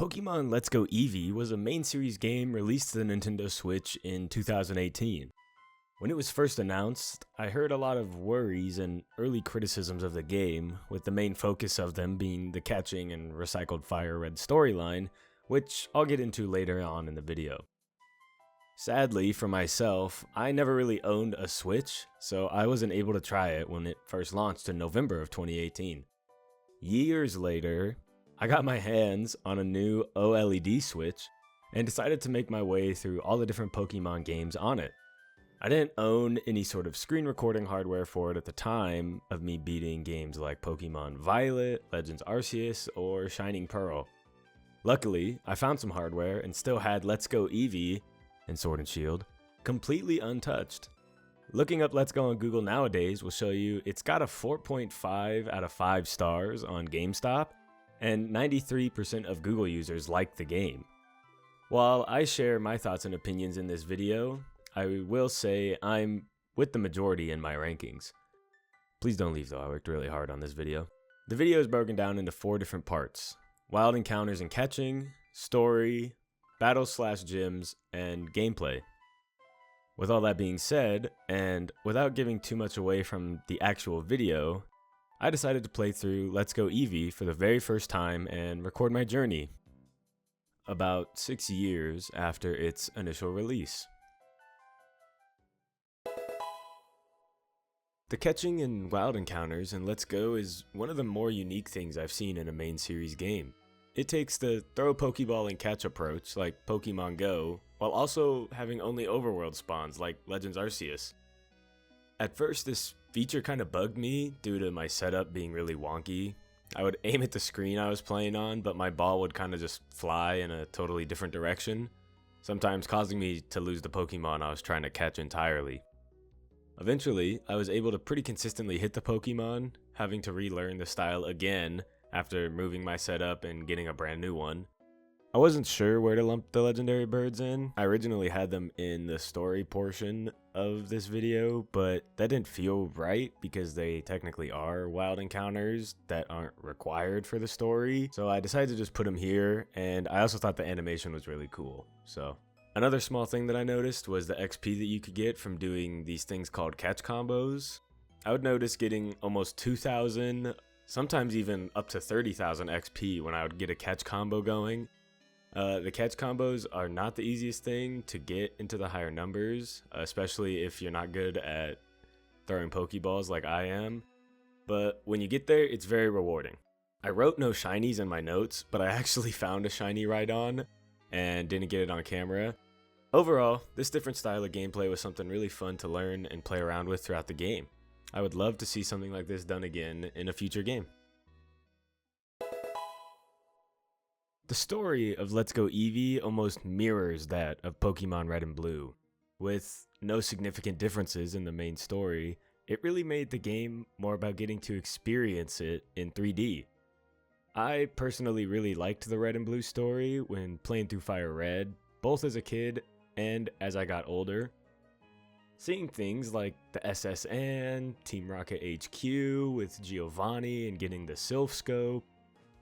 Pokemon Let's Go Eevee was a main series game released to the Nintendo Switch in 2018. When it was first announced, I heard a lot of worries and early criticisms of the game, with the main focus of them being the catching and recycled Fire Red storyline, which I'll get into later on in the video. Sadly, for myself, I never really owned a Switch, so I wasn't able to try it when it first launched in November of 2018. Years later, I got my hands on a new OLED Switch and decided to make my way through all the different Pokemon games on it. I didn't own any sort of screen recording hardware for it at the time of me beating games like Pokemon Violet, Legends Arceus, or Shining Pearl. Luckily, I found some hardware and still had Let's Go Eevee and Sword and Shield completely untouched. Looking up Let's Go on Google nowadays will show you it's got a 4.5 out of 5 stars on GameStop, and 93% of Google users like the game. While I share my thoughts and opinions in this video, I will say I'm with the majority in my rankings. Please don't leave though, I worked really hard on this video. The video is broken down into 4 different parts: wild encounters and catching, story, battles/gyms, and gameplay. With all that being said, and without giving too much away from the actual video, I decided to play through Let's Go Eevee for the very first time and record my journey, about 6 years after its initial release. The catching and wild encounters in Let's Go is one of the more unique things I've seen in a main series game. It takes the throw a Pokeball and catch approach like Pokemon Go, while also having only overworld spawns like Legends Arceus. At first, this feature kind of bugged me due to my setup being really wonky. I would aim at the screen I was playing on, but my ball would kind of just fly in a totally different direction, sometimes causing me to lose the Pokemon I was trying to catch entirely. Eventually, I was able to pretty consistently hit the Pokemon, having to relearn the style again after moving my setup and getting a brand new one. I wasn't sure where to lump the legendary birds in. I originally had them in the story portion of this video, but that didn't feel right because they technically are wild encounters that aren't required for the story. So I decided to just put them here, and I also thought the animation was really cool. So another small thing that I noticed was the XP that you could get from doing these things called catch combos. I would notice getting almost 2,000, sometimes even up to 30,000 XP when I would get a catch combo going. The catch combos are not the easiest thing to get into the higher numbers, especially if you're not good at throwing Pokeballs like I am. But when you get there, it's very rewarding. I wrote no shinies in my notes, but I actually found a shiny Rhydon and didn't get it on camera. Overall, this different style of gameplay was something really fun to learn and play around with throughout the game. I would love to see something like this done again in a future game. The story of Let's Go Eevee almost mirrors that of Pokemon Red and Blue. With no significant differences in the main story, it really made the game more about getting to experience it in 3D. I personally really liked the Red and Blue story when playing through Fire Red, both as a kid and as I got older. Seeing things like the SSN, Team Rocket HQ with Giovanni and getting the Sylph Scope,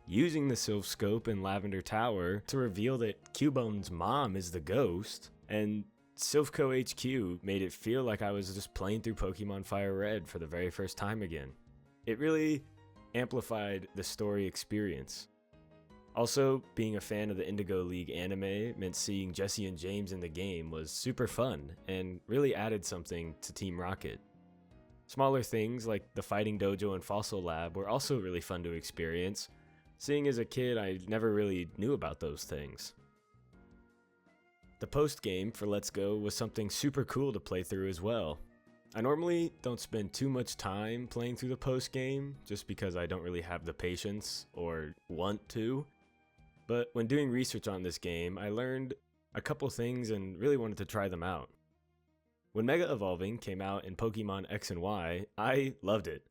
using the Sylph Scope in Lavender Tower to reveal that Cubone's mom is the ghost, and Sylphco HQ made it feel like I was just playing through Pokemon Fire Red for the very first time again. It really amplified the story experience. Also, being a fan of the Indigo League anime meant seeing Jesse and James in the game was super fun and really added something to Team Rocket. Smaller things like the Fighting Dojo and Fossil Lab were also really fun to experience. Seeing as a kid, I never really knew about those things. The post-game for Let's Go was something super cool to play through as well. I normally don't spend too much time playing through the post-game, just because I don't really have the patience or want to. But when doing research on this game, I learned a couple things and really wanted to try them out. When Mega Evolving came out in Pokemon X and Y, I loved it.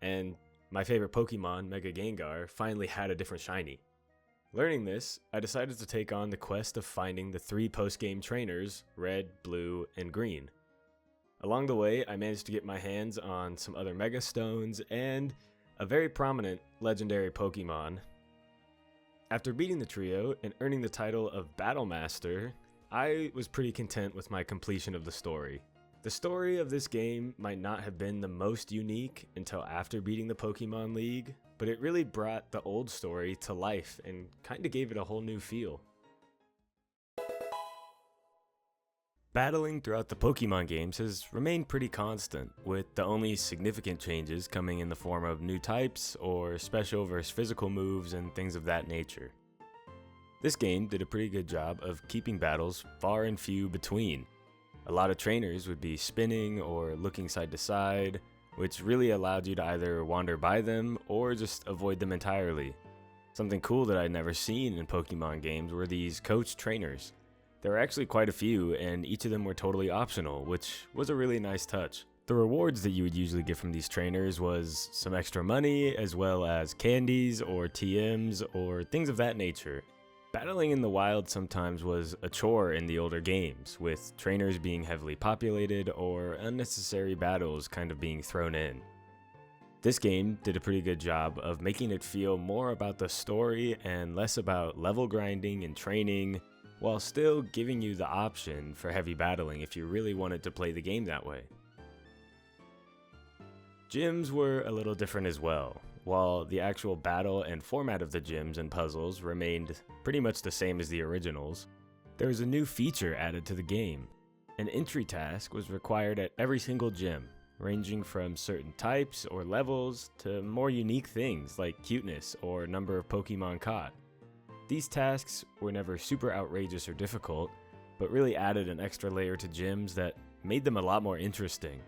And my favorite Pokemon, Mega Gengar, finally had a different shiny. Learning this, I decided to take on the quest of finding the 3 post-game trainers, Red, Blue, and Green. Along the way, I managed to get my hands on some other Mega Stones and a very prominent legendary Pokemon. After beating the trio and earning the title of Battle Master, I was pretty content with my completion of the story. The story of this game might not have been the most unique until after beating the Pokemon League, but it really brought the old story to life and kinda gave it a whole new feel. Battling throughout the Pokemon games has remained pretty constant, with the only significant changes coming in the form of new types or special versus physical moves and things of that nature. This game did a pretty good job of keeping battles far and few between. A lot of trainers would be spinning or looking side to side, which really allowed you to either wander by them or just avoid them entirely. Something cool that I'd never seen in Pokemon games were these coach trainers. There were actually quite a few, and each of them were totally optional, which was a really nice touch. The rewards that you would usually get from these trainers was some extra money, as well as candies or TMs or things of that nature. Battling in the wild sometimes was a chore in the older games, with trainers being heavily populated or unnecessary battles kind of being thrown in. This game did a pretty good job of making it feel more about the story and less about level grinding and training, while still giving you the option for heavy battling if you really wanted to play the game that way. Gyms were a little different as well. While the actual battle and format of the gyms and puzzles remained pretty much the same as the originals, there was a new feature added to the game. An entry task was required at every single gym, ranging from certain types or levels to more unique things like cuteness or number of Pokemon caught. These tasks were never super outrageous or difficult, but really added an extra layer to gyms that made them a lot more interesting.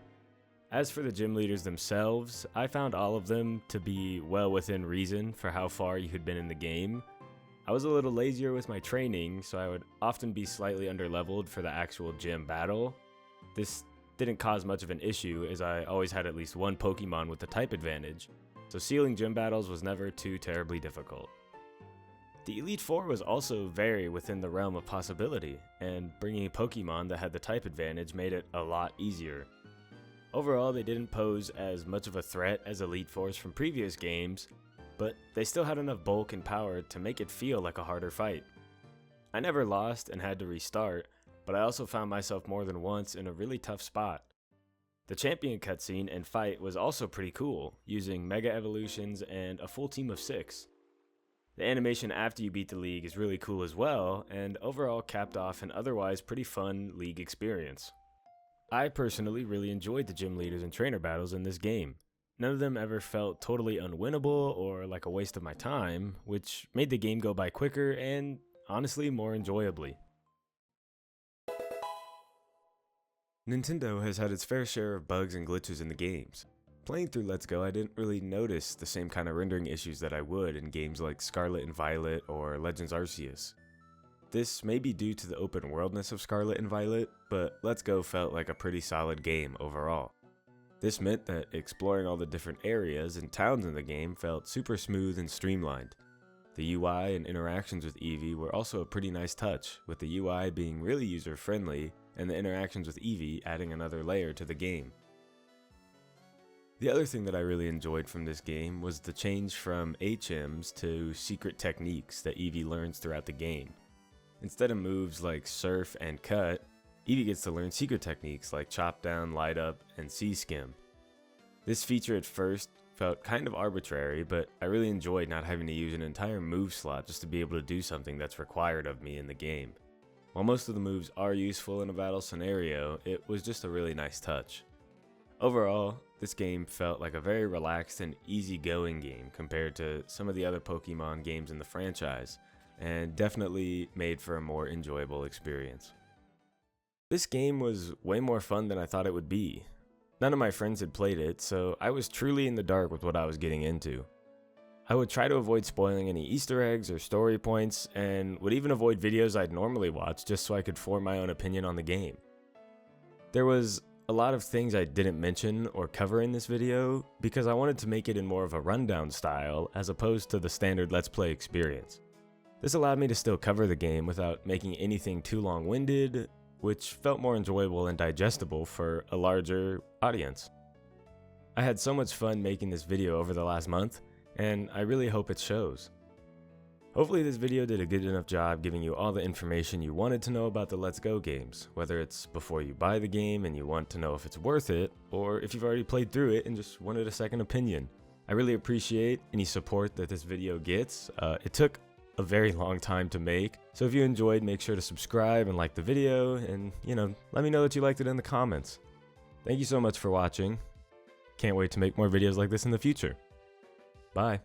As for the gym leaders themselves, I found all of them to be well within reason for how far you had been in the game. I was a little lazier with my training, so I would often be slightly underleveled for the actual gym battle. This didn't cause much of an issue, as I always had at least one Pokemon with the type advantage, so sealing gym battles was never too terribly difficult. The Elite Four was also very within the realm of possibility, and bringing a Pokemon that had the type advantage made it a lot easier. Overall, they didn't pose as much of a threat as Elite Fours from previous games, but they still had enough bulk and power to make it feel like a harder fight. I never lost and had to restart, but I also found myself more than once in a really tough spot. The champion cutscene and fight was also pretty cool, using Mega Evolutions and a full team of 6. The animation after you beat the league is really cool as well, and overall capped off an otherwise pretty fun league experience. I personally really enjoyed the gym leaders and trainer battles in this game. None of them ever felt totally unwinnable or like a waste of my time, which made the game go by quicker and, honestly, more enjoyably. Nintendo has had its fair share of bugs and glitches in the games. Playing through Let's Go, I didn't really notice the same kind of rendering issues that I would in games like Scarlet and Violet or Legends Arceus. This may be due to the open worldness of Scarlet and Violet, but Let's Go felt like a pretty solid game overall. This meant that exploring all the different areas and towns in the game felt super smooth and streamlined. The UI and interactions with Eevee were also a pretty nice touch, with the UI being really user-friendly and the interactions with Eevee adding another layer to the game. The other thing that I really enjoyed from this game was the change from HMs to secret techniques that Eevee learns throughout the game. Instead of moves like Surf and Cut, Eevee gets to learn secret techniques like Chop Down, Light Up, and Sea Skim. This feature at first felt kind of arbitrary, but I really enjoyed not having to use an entire move slot just to be able to do something that's required of me in the game. While most of the moves are useful in a battle scenario, it was just a really nice touch. Overall, this game felt like a very relaxed and easygoing game compared to some of the other Pokemon games in the franchise, and definitely made for a more enjoyable experience. This game was way more fun than I thought it would be. None of my friends had played it, so I was truly in the dark with what I was getting into. I would try to avoid spoiling any Easter eggs or story points, and would even avoid videos I'd normally watch just so I could form my own opinion on the game. There was a lot of things I didn't mention or cover in this video because I wanted to make it in more of a rundown style as opposed to the standard Let's Play experience. This allowed me to still cover the game without making anything too long-winded, which felt more enjoyable and digestible for a larger audience. I had so much fun making this video over the last month, and I really hope it shows. Hopefully this video did a good enough job giving you all the information you wanted to know about the Let's Go games, whether it's before you buy the game and you want to know if it's worth it, or if you've already played through it and just wanted a second opinion. I really appreciate any support that this video gets. It took a very long time to make, so if you enjoyed, make sure to subscribe and like the video, and let me know that you liked it in the comments. Thank you so much for watching. Can't wait to make more videos like this in the future. Bye.